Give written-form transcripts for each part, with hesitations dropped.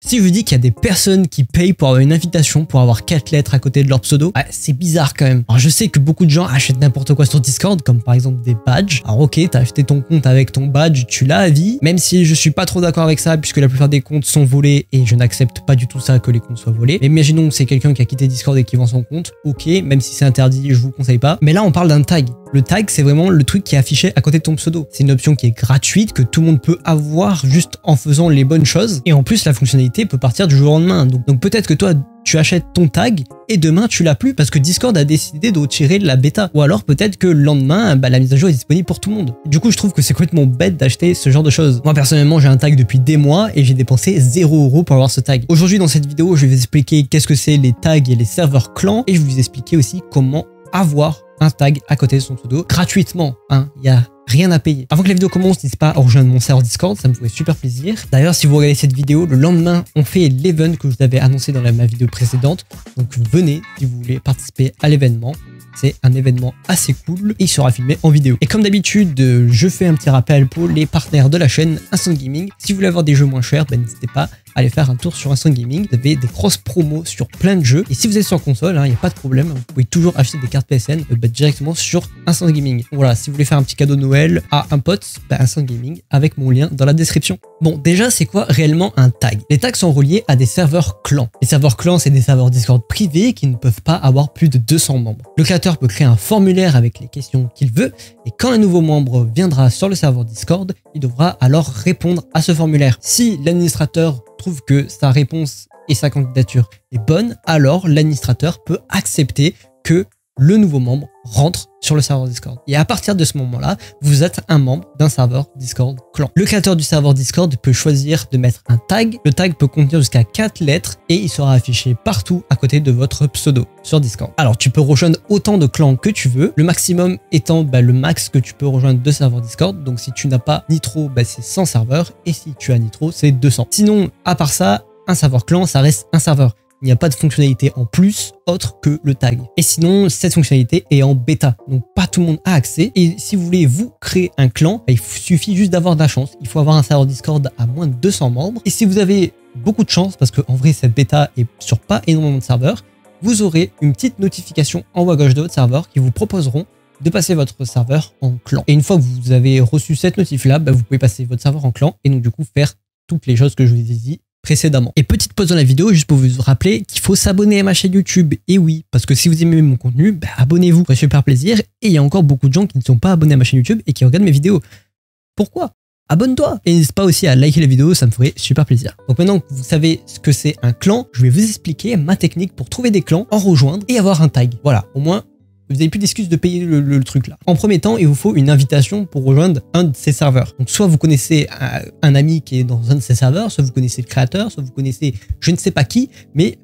Si je vous dis qu'il y a des personnes qui payent pour avoir une invitation pour avoir 4 lettres à côté de leur pseudo, ouais, c'est bizarre quand même. Alors je sais que beaucoup de gens achètent n'importe quoi sur Discord, comme par exemple des badges. Alors ok, t'as acheté ton compte avec ton badge, tu l'as à vie, même si je suis pas trop d'accord avec ça, puisque la plupart des comptes sont volés et je n'accepte pas du tout ça que les comptes soient volés. Mais imaginons que c'est quelqu'un qui a quitté Discord et qui vend son compte, ok, même si c'est interdit, je vous conseille pas. Mais là on parle d'un tag. Le tag, c'est vraiment le truc qui est affiché à côté de ton pseudo. C'est une option qui est gratuite, que tout le monde peut avoir juste en faisant les bonnes choses. Et en plus, la fonctionnalité peut partir du jour au lendemain. Donc peut-être que toi, tu achètes ton tag et demain, tu l'as plus parce que Discord a décidé de retirer la bêta. Ou alors peut-être que le lendemain, la mise à jour est disponible pour tout le monde. Du coup, je trouve que c'est complètement bête d'acheter ce genre de choses. Moi, personnellement, j'ai un tag depuis des mois et j'ai dépensé 0 € pour avoir ce tag. Aujourd'hui, dans cette vidéo, je vais vous expliquer qu'est-ce que c'est les tags et les serveurs clans et je vais vous expliquer aussi comment avoir un tag à côté de son pseudo gratuitement, hein, il y a rien à payer. Avant que la vidéo commence, n'hésitez pas à rejoindre mon serveur Discord, ça me ferait super plaisir. D'ailleurs, si vous regardez cette vidéo, le lendemain, on fait l'event que je vous avais annoncé dans ma vidéo précédente. Donc venez si vous voulez participer à l'événement. C'est un événement assez cool et il sera filmé en vidéo. Et comme d'habitude, je fais un petit rappel pour les partenaires de la chaîne Instant Gaming. Si vous voulez avoir des jeux moins chers, n'hésitez pas à aller faire un tour sur Instant Gaming. Vous avez des grosses promos sur plein de jeux. Et si vous êtes sur console, il n'y a pas de problème. Vous pouvez toujours acheter des cartes PSN directement sur Instant Gaming. Voilà, si vous voulez faire un petit cadeau de Noël à un pote, Instant Gaming avec mon lien dans la description. Bon, déjà, c'est quoi réellement un tag? Les tags sont reliés à des serveurs clans. Les serveurs clans, c'est des serveurs Discord privés qui ne peuvent pas avoir plus de 200 membres. Le créateur peut créer un formulaire avec les questions qu'il veut et quand un nouveau membre viendra sur le serveur Discord, il devra alors répondre à ce formulaire. Si l'administrateur trouve que sa réponse et sa candidature est bonne, alors l'administrateur peut accepter que le nouveau membre rentre sur le serveur Discord. Et à partir de ce moment-là, vous êtes un membre d'un serveur Discord clan. Le créateur du serveur Discord peut choisir de mettre un tag. Le tag peut contenir jusqu'à 4 lettres et il sera affiché partout à côté de votre pseudo sur Discord. Alors, tu peux rejoindre autant de clans que tu veux. Le maximum étant le max que tu peux rejoindre de serveurs Discord. Donc, si tu n'as pas Nitro, c'est 100 serveurs. Et si tu as Nitro, c'est 200. Sinon, à part ça, un serveur clan, ça reste un serveur. Il n'y a pas de fonctionnalité en plus autre que le tag. Et sinon, cette fonctionnalité est en bêta. Donc, pas tout le monde a accès. Et si vous voulez vous créer un clan, il suffit juste d'avoir de la chance. Il faut avoir un serveur Discord à moins de 200 membres. Et si vous avez beaucoup de chance, parce qu'en vrai, cette bêta est sur pas énormément de serveurs, vous aurez une petite notification en haut à gauche de votre serveur qui vous proposeront de passer votre serveur en clan. Et une fois que vous avez reçu cette notif-là, vous pouvez passer votre serveur en clan et donc du coup faire toutes les choses que je vous ai dit précédemment. Et petite pause dans la vidéo juste pour vous rappeler qu'il faut s'abonner à ma chaîne YouTube. Et oui, parce que si vous aimez mon contenu, abonnez-vous, ça ferait super plaisir. Et il y a encore beaucoup de gens qui ne sont pas abonnés à ma chaîne YouTube et qui regardent mes vidéos. Pourquoi? Abonne-toi! Et n'hésite pas aussi à liker la vidéo, ça me ferait super plaisir. Donc maintenant que vous savez ce que c'est un clan, je vais vous expliquer ma technique pour trouver des clans, en rejoindre et avoir un tag. Voilà, au moins vous n'avez plus d'excuses de payer le truc là. En premier temps, il vous faut une invitation pour rejoindre un de ces serveurs. Donc soit vous connaissez un ami qui est dans un de ces serveurs, soit vous connaissez le créateur, soit vous connaissez je ne sais pas qui, mais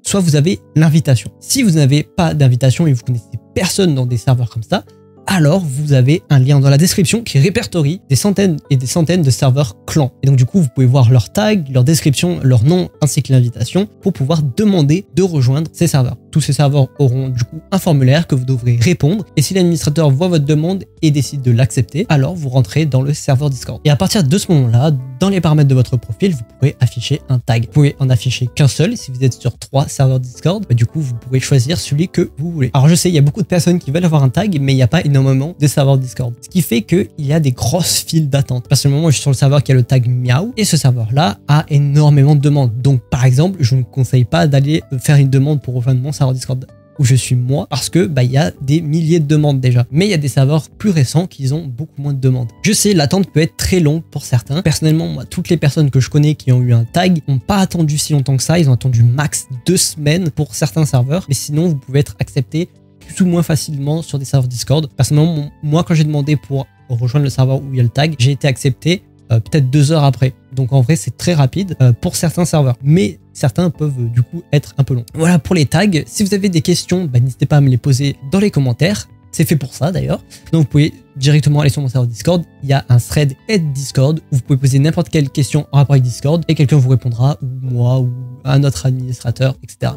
soit vous avez l'invitation. Si vous n'avez pas d'invitation et vous connaissez personne dans des serveurs comme ça, alors vous avez un lien dans la description qui répertorie des centaines et des centaines de serveurs clans. Et donc du coup, vous pouvez voir leur tag, leur description, leur nom ainsi que l'invitation pour pouvoir demander de rejoindre ces serveurs. Tous ces serveurs auront du coup un formulaire que vous devrez répondre et si l'administrateur voit votre demande et décide de l'accepter, alors vous rentrez dans le serveur Discord. Et à partir de ce moment-là, dans les paramètres de votre profil, vous pourrez afficher un tag. Vous pouvez en afficher qu'un seul. Si vous êtes sur 3 serveurs Discord, du coup, vous pourrez choisir celui que vous voulez. Alors je sais, il y a beaucoup de personnes qui veulent avoir un tag, mais il n'y a pas énormément de serveurs Discord. Ce qui fait qu'il y a des grosses files d'attente. Personnellement, moi, je suis sur le serveur qui a le tag Miaou et ce serveur-là a énormément de demandes. Donc, par exemple, je ne conseille pas d'aller faire une demande pour rejoindre mon serveur Discord où je suis moi parce que il y a des milliers de demandes déjà. Mais il y a des serveurs plus récents qui ont beaucoup moins de demandes. Je sais, l'attente peut être très longue pour certains. Personnellement, moi, toutes les personnes que je connais qui ont eu un tag n'ont pas attendu si longtemps que ça. Ils ont attendu max 2 semaines pour certains serveurs. Mais sinon, vous pouvez être accepté plus ou moins facilement sur des serveurs Discord. Personnellement, moi, quand j'ai demandé pour rejoindre le serveur où il y a le tag, j'ai été accepté peut-être 2 heures après. Donc en vrai, c'est très rapide pour certains serveurs. Mais certains peuvent du coup être un peu longs. Voilà pour les tags. Si vous avez des questions, n'hésitez pas à me les poser dans les commentaires. C'est fait pour ça d'ailleurs. Donc vous pouvez directement aller sur mon serveur Discord. Il y a un thread Aide Discord où vous pouvez poser n'importe quelle question en rapport avec Discord et quelqu'un vous répondra, ou moi, ou un autre administrateur, etc.